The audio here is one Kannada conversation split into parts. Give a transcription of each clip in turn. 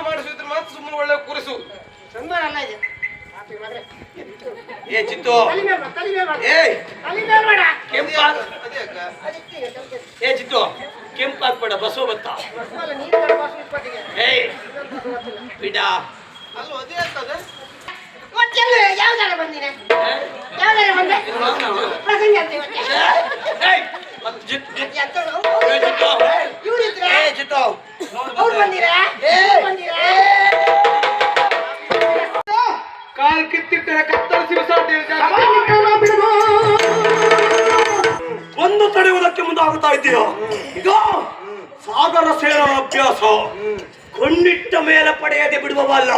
ಮಾಡಿಸಿದ್ರೆ ಮಾತ್ರ ಸುಮ್ಮನೆ ಒಳ್ಳೆ ಕೂರಿಸು ಚಂದ ಅಲ್ಲ ಇದೆ. ಏ ಚಿತ್ತು ಏ ಚಿತ್ತು ಕೆಂಪು ಹಾಕ್ಬೇಡ ಬಸವ ಬತ್ತ ಏಯ್ ಬಿಡ ಅಲ್ಲೂ ಅದೇ ಆಗ್ತದೆ. ಯಾವ್ದಾರ ಬಂದಿನ ಯಾವ್ದಾರ ಬಂದೆ ಪ್ರಸಂಗ ಅವ್ರು ಬಂದಿರಾ ಕಾಲ್ ಕಿತ್ತಿಟ್ಟರೆ ಕತ್ತರಿಸಿ ಒಂದು ತಡೆಯುವುದಕ್ಕೆ ಮುಂದಾಗುತ್ತಾ ಇದೆಯೋ ಈಗ ಸಾಗರ ಸೇನಾ ಅಭ್ಯಾಸ ಕಣ್ಣಿಟ್ಟ ಮೇಲೆ ಪಡೆಯದೆ ಬಿಡುವವಲ್ಲ.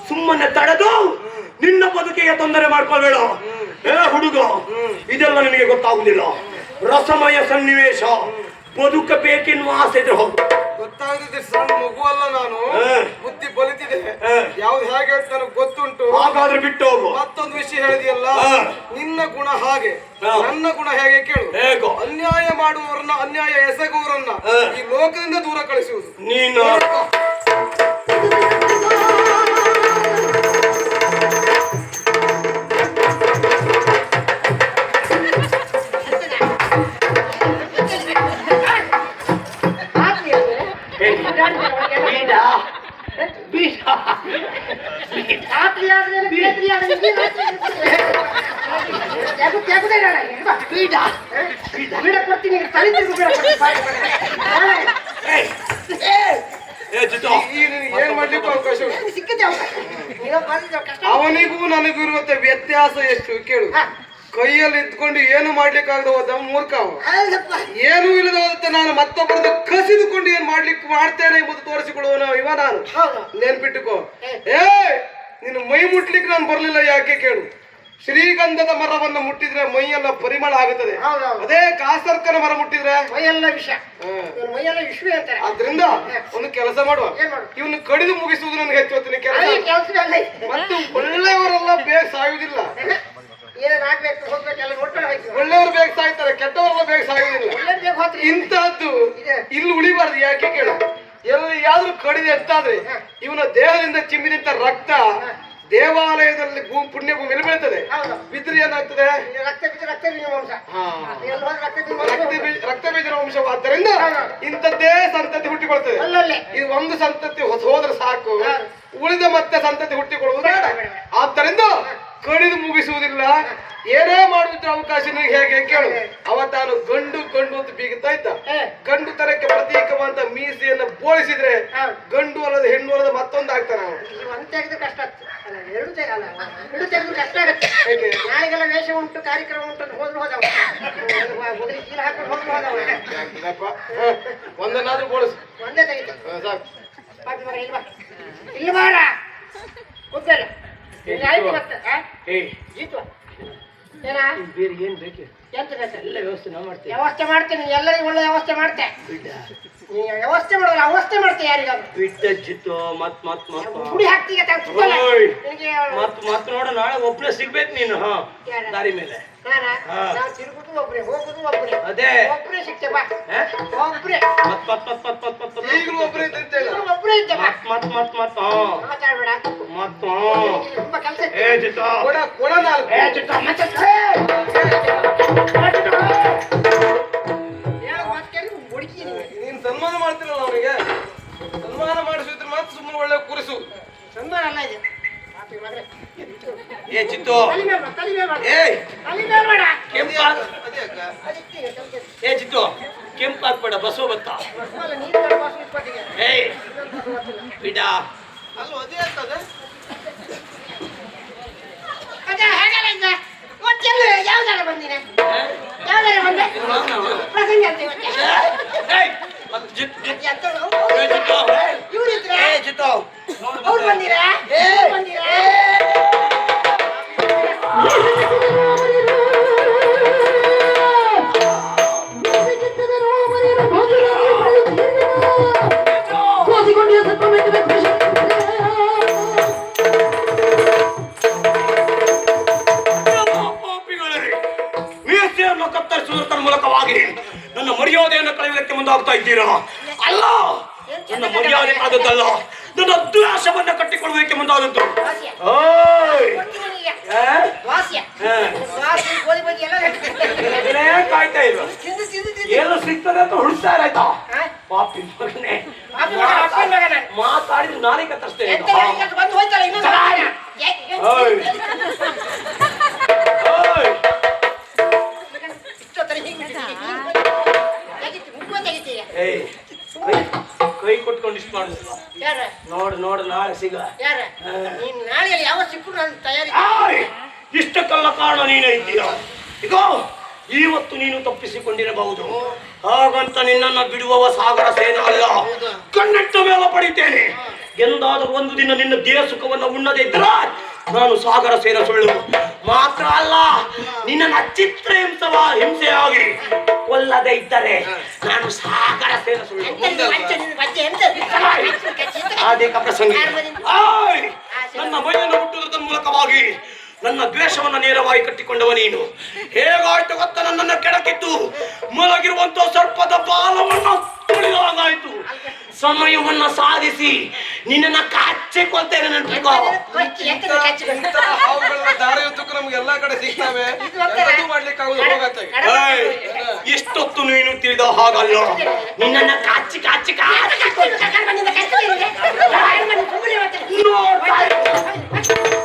ಸುಮ್ಮನೆ ತಡೆದು ನಿನ್ನ ಬದುಕಿಗೆ ತೊಂದರೆ ಮಾಡ್ಕೊಳ್ಬೇಡ. ಏ ಹುಡುಗ, ಇದೆಲ್ಲ ನಿನಗೆ ಗೊತ್ತಾಗುದಿಲ್ಲ. ರಸಮಯ ಸನ್ನಿವೇಶ, ಬದುಕಬೇಕೆನ್ನುವ ಆಸೆ ಇದ್ರೆ ಹೋಗು. ಗೊತ್ತಾಗ್ತಿದೆ, ಸಣ್ಣ ಮಗು ಅಲ್ಲ ನಾನು, ಬುದ್ಧಿ ಬಲಿತಿದೆ. ಯಾವ್ದು ಹೇಗೆ ಅಂತ ನನಗೆ ಗೊತ್ತುಂಟು. ಹಾಗಾದ್ರೆ ಬಿಟ್ಟು ಹೋಗು. ಮತ್ತೊಂದು ವಿಷಯ ಹೇಳಿದೆಯಲ್ಲ, ನಿನ್ನ ಗುಣ ಹಾಗೆ, ನನ್ನ ಗುಣ ಹೇಗೆ ಕೇಳು. ಅನ್ಯಾಯ ಮಾಡುವವರನ್ನ, ಅನ್ಯಾಯ ಎಸಗುವವರನ್ನ ಈ ಲೋಕದಿಂದ ದೂರ ಕಳಿಸುವುದು ನೀನು. ಏನ್ ಮಾಡ್ಲಿಕ್ಕೆ ಅವಕಾಶ. ಅವನಿಗೂ ನನಗೂ ಇರುವಂತ ವ್ಯತ್ಯಾಸ ಎಷ್ಟು ಕೇಳು. ಕೈಯಲ್ಲಿ ಇದ್ಕೊಂಡು ಏನು ಮಾಡ್ಲಿಕ್ಕಾಗದ ಹೋದ ಮೂರ್ಖ ಅವ. ಏನೂ ಇಲ್ಲದ ಹೋದಂತೆ ನಾನು ಮತ್ತೊಬ್ಬರದ್ದು ಕಸಿದುಕೊಂಡು ಏನ್ ಮಾಡ್ತೇನೆ ಎಂಬುದು ತೋರಿಸಿಕೊಳ್ಳುವನು ಇವ ನಾನು. ನೆನ್ಪಿಟ್ಟುಕೋ. ನಿನ್ನ ಮೈ ಮುಟ್ಲಿಕ್ಕೆ ನಾನು ಬರ್ಲಿಲ್ಲ, ಯಾಕೆ ಕೇಳು. ಶ್ರೀಗಂಧದ ಮರವನ್ನು ಮುಟ್ಟಿದ್ರೆ ಮೈಯೆಲ್ಲ ಪರಿಮಳ ಆಗುತ್ತದೆ. ಅದೇ ಕಾಸರ್ಕನ ಮರ ಮುಟ್ಟಿದ್ರೆ ಮೈಯೆಲ್ಲ ವಿಷ, ಮೈಯೆಲ್ಲ ವಿಶ್ವ ಅಂತಾರೆ. ಆದ್ರಿಂದ ಒಂದು ಕೆಲಸ ಮಾಡುವ, ಇವನು ಕಡಿದು ಮುಗಿಸುವುದು ನನಗೆ ಹೆಚ್ಚು ಹೊತ್ತಿನ ಕೆಲಸ. ಮತ್ತು ಒಳ್ಳೆಯವರೆಲ್ಲ ಬೇಗ ಸಾಯುವುದಿಲ್ಲ. ಒಳ್ಳೆಯವರು ಬೇಗ ಸಾಯ್ತಾರೆ, ಕೆಟ್ಟವರೆಲ್ಲ ಬೇಗ ಸಾಯುವುದಿಲ್ಲ. ಇಂತಹದ್ದು ಇಲ್ಲಿ ಉಳಿಬಾರ್ದು, ಯಾಕೆ ಕೇಳು. ಎಲ್ಲಿ ಯಾವ್ದು ಕಡಿದೆ ಅಂತಾದ್ರೆ ಇವನ ದೇಹದಿಂದ ಚಿಮ್ಮಿದಂತ ರಕ್ತ ದೇವಾಲಯದಲ್ಲಿ ಪುಣ್ಯ ಭೂಮಿಯಲ್ಲಿ ಬೀಳ್ತದೆ. ಬಿದ್ದರೆ ಏನಾಗ್ತದೆ? ರಕ್ತ ಬೀಜದ ವಂಶವಾದ್ದರಿಂದ ಇಂಥದ್ದೇ ಸಂತತಿ ಹುಟ್ಟಿಕೊಳ್ತದೆ. ಇದು ಒಂದು ಸಂತತಿ ಹೋದ್ರೆ ಸಾಕು, ಉಳಿದ ಮತ್ತೆ ಸಂತತಿ ಹುಟ್ಟಿಕೊಳ್ಳುವುದು ಬೇಡ. ಆದ್ದರಿಂದ ಕಡಿದು ಮುಗಿಸುವುದಿಲ್ಲ. ಏನೇ ಮಾಡುವುದ್ರ ಅವಕಾಶ ನಿನಗೆ ಹೇಗೆ ಕೇಳು. ಅವತಾನು ಗಂಡು ಗಂಡು ಅಂತ ಬೀಗುತ್ತಾ ಇದ್ದ. ಗಂಡು ತನಕ್ಕೆ ಪ್ರತೀಕವಂತ ಮೀಸೆಯನ್ನು ಬೋಳಿಸಿದ್ರೆ ಗಂಡು ಅಲ್ಲದ ಹೆಣ್ಣು ಅಲ್ಲದ ಮತ್ತೊಂದು ಆಗ್ತಾನೆ. ಕಷ್ಟ ಕಷ್ಟ ಆಗುತ್ತೆ. ನಾಳೆಗೆಲ್ಲ ವೇಷ ಉಂಟು, ಕಾರ್ಯಕ್ರಮ ಉಂಟು ಅಂತ ಹೋದ್ರು ಹೋದವ ಹಾಕೊಂಡು ಹೋದ್ರು ಒಂದನ್ನಾದ್ರೂ ಬೋಳಿಸು. ಒಂದೇ ತೆಗಿತ ಇಲ್ವಾ ಇಲ್ಲಿ ಬಾರ ಗೊತ್ತಲ್ಲ ಆಯ್ತು. ಮತ್ತೆ ಜೀತ್ವ ಏನ ಬೇರೆ ಏನ್ ಬೇಕು ಎಂತ ಬೇಕು ಎಲ್ಲ ವ್ಯವಸ್ಥೆ ನಾವು ಮಾಡ್ತೇವೆ. ವ್ಯವಸ್ಥೆ ಮಾಡ್ತೇನೆ, ಎಲ್ಲರಿಗೂ ಒಳ್ಳೆ ವ್ಯವಸ್ಥೆ ಮಾಡ್ತೆ. ವ್ಯವಸ್ಥೆ ಮಾಡೋಲ್ಲ, ಅವಸ್ಥೆ ಮಾಡ್ತೆ ಯಾರಿಗಾದ್ರು. ಬಿಟ್ಟ ಜಿತ್ತು ಮತ್ ಮತ್ ಮತ್ ಗುಡಿ ಹಾಕ್ತೀಗ ಮತ್ ನೋಡ ನಾಳೆ ಒಬ್ಬನೇ ಸಿಗ್ಬೇಕು ನೀನು. ದಾರಿ ಮೇಲೆ ನಾವು ತಿರುಗುದು ಒಬ್ರೆ, ಹೋಗುದು ಒಬ್ರೆ. ಅದೇ ಒಬ್ರೆ ಸಿಕ್ತೆ ಬಾ, ಒಬ್ರೆ ಮತ್ ಮತ್ ಮತ್ ಮತ್ ಮತ್ ಮತ್ ಈಗಲೂ ಒಬ್ರೆ ಇದ್ದಂತೇಳಿ ಒಬ್ರೆ ಇದ್ದೆ ಮತ್ ಮತ್ ಮತ್ ಮತ್ ಮಾತಾಡ್ಬೇಡ. ಮತ್ ತುಂಬಾ ಕೆಲಸ. ಏ ಜಿತ್ತು ಕೊಡ ನಾಲ್ಕು. ಏ ಜಿತ್ತು ಮತ್ತೆ ನೀನ್ ಸನ್ಮಾನ ಮಾಡ್ತಿರಲ್ಲ ಅವನಿಗೆ, ಸನ್ಮಾನ ಮಾಡಿಸಿದ್ರೆ ಮಾತ್ರ ಸುಮ್ಮನೆ ಒಳ್ಳೆ ಕೂರಿಸು. ಚಂದ ಅಲ್ಲ ಇದೆ. ಏ ಚಿತ್ತು ಏ ಚಿತ್ತು ಕೆಂಪು ಹಾಕ್ಬೇಡ ಬಸವ ಬತ್ತ ಏಯ್ ಬಿಡ ಅಲ್ಲೂ ಅದೇ ಆಗ್ತದೆ. ಯಾವ್ದಾರ ಬಂದಿನ ಯಾವ್ದಾರ ಬಂದೆ ಪ್ರಸಂಗ ಅವ್ರು ಬಂದಿರಾ ಬಂದಿರಾ ಸಲುವಾಗಿ ನನ್ನ ಮರ್ಯಾದೆಯನ್ನು ಕಳೆಯುವುದಕ್ಕೆ ಮುಂದಾಗ್ತಾ ಇದ್ದೀರಾ? ಅಲ್ಲ, ನನ್ನ ಮರ್ಯಾದೆ ಕಳೆದದ್ದಲ್ಲ, ನನ್ನ ದ್ವೇಷವನ್ನ ಕಟ್ಟಿಕೊಳ್ಳುವುದಕ್ಕೆ ಮುಂದಾದದ್ದು. ಓಯ್! ಆ? ವಾಸ್ಯ ಆ. ವಾಸಿ ಗೋಧಿ ಬಗ್ಗೆ ಎಲ್ಲ ಏನೇ ಕಾಯ್ತಾ ಇಲ್ವಾ? ತಿಂದು ತಿಂದು ತಿಂದು ಏನು ಸಿಗ್ತದೆ ಅಂತ ಹುಡುಕ್ತಾ ಇರಾಯ್ತಾ? ಹಾ? ಪಾಪಿ ಮಗನೇ, ಪಾಪಿ ಮಗ, ಅಪ್ಪನ ಮಗ ನಾನು. ಮಾತಾಡಿದ್ರೆ ನಾನೇ ಕತ್ತರಿಸ್ತೇನೆ. ಎಂತ ಹೇಳಿದ್ರೆ ಬಂದು ಹೋಯ್ತಲ್ಲ ಇನ್ನೊಂದು ಸರಿ. ಓಯ್! ಓಯ್! ಇಷ್ಟೊತ್ತಲ್ಲಿ ಹೀಗೆ ತೆಗಿತಿ ಮುಖ ತೆಗಿತೀಯ ಏಯ್, ಕೈ ಕೊಟ್ಕೊಂಡು ಇಷ್ಟು ಮಾಡಿದ್ರಲ್ಲ. ಯಾರ ನೋಡು ನಾಳೆ ಸಿಗ. ಯಾರ ನೀನ್ ನಾಳೆಯಲ್ಲಿ ಯಾವ ಸಿಕ್ಕು ನಾನು ತಯಾರಿ ಆಯ್! ಇಷ್ಟಕ್ಕೆಲ್ಲ ಕಾರಣ ನೀನೇ ಇದ್ದೀಯ. ಈಗ ಇವತ್ತು ನೀನು ತಪ್ಪಿಸಿಕೊಂಡಿರಬಹುದು, ಹಾಗಂತ ನಿನ್ನನ್ನು ಬಿಡುವವ ಸಾಗರ ಸೇನ ಅಲ್ಲ. ಕಣ್ಣಿಟ್ಟ ಮೇಲೆ ಪಡಿತೇನೆ. ಎಂದಾದರೂ ಒಂದು ದಿನ ನಿನ್ನ ದೇಹ ಸುಖವನ್ನು ಉಣ್ಣದೇ ಇದ್ದರೆ ನಾನು ಸಾಗರ ಸೇನ ಸುಳ್ಳು ಮಾತ್ರ ಅಲ್ಲ, ನಿನ್ನನ್ನು ಅಚಿತ್ರ ಹಿಂಸೆಯಾಗಿ ಕೊಲ್ಲದೆ ಇದ್ದರೆ ನಾನು ಸಾಗರ ಸೇನ ಸುಳ್ಳು. ಅದೇಕ ಪ್ರಸಂಗ. ಆಯ್! ನನ್ನ ಮೈಯನ್ನು ಹುಟ್ಟುವುದರ ಮೂಲಕವಾಗಿ ನನ್ನ ದ್ವೇಷವನ್ನ ನೇರವಾಗಿ ಕಟ್ಟಿಕೊಂಡವ ನೀನು. ಹೇಗಾಯ್ತು ಗೊತ್ತ, ನನ್ನನ್ನು ಕೆಡಕಿದ್ದು ಮಲಗಿರುವಂತ ಸರ್ಪದ ಬಾಲವನ್ನು ತುಳಿದಾಗಾಯ್ತು. ಸಮಯವನ್ನ ಸಾಧಿಸಿ ನಿನ್ನನ್ನ ಕಾಚಿಕೊಳ್ತೇನೆ. ನೆನಪಿಕೋ, ಇಂತಹ ಹಾವುಗಳನ್ನ ದಾರಿಯುದ್ದಕ್ಕೂ ನಮ್ಗೆ ಎಲ್ಲಾ ಕಡೆ ಸಿಗ್ತವೆ. ಅದು ಮಾಡ್ಲಿಕ್ಕೆ ಆಗುದು ಹೋಗತ್ತೆ. ಏಯ್! ಇಷ್ಟೊತ್ತು ನೀನು ತಿಳಿದ ಹಾಗಲ್ಲ. ನಿನ್ನನ್ನ ಕಾಚಿ ಕಾಚಿ ಕಾಚಿ ನೋಡ್ತಾ ಇರು.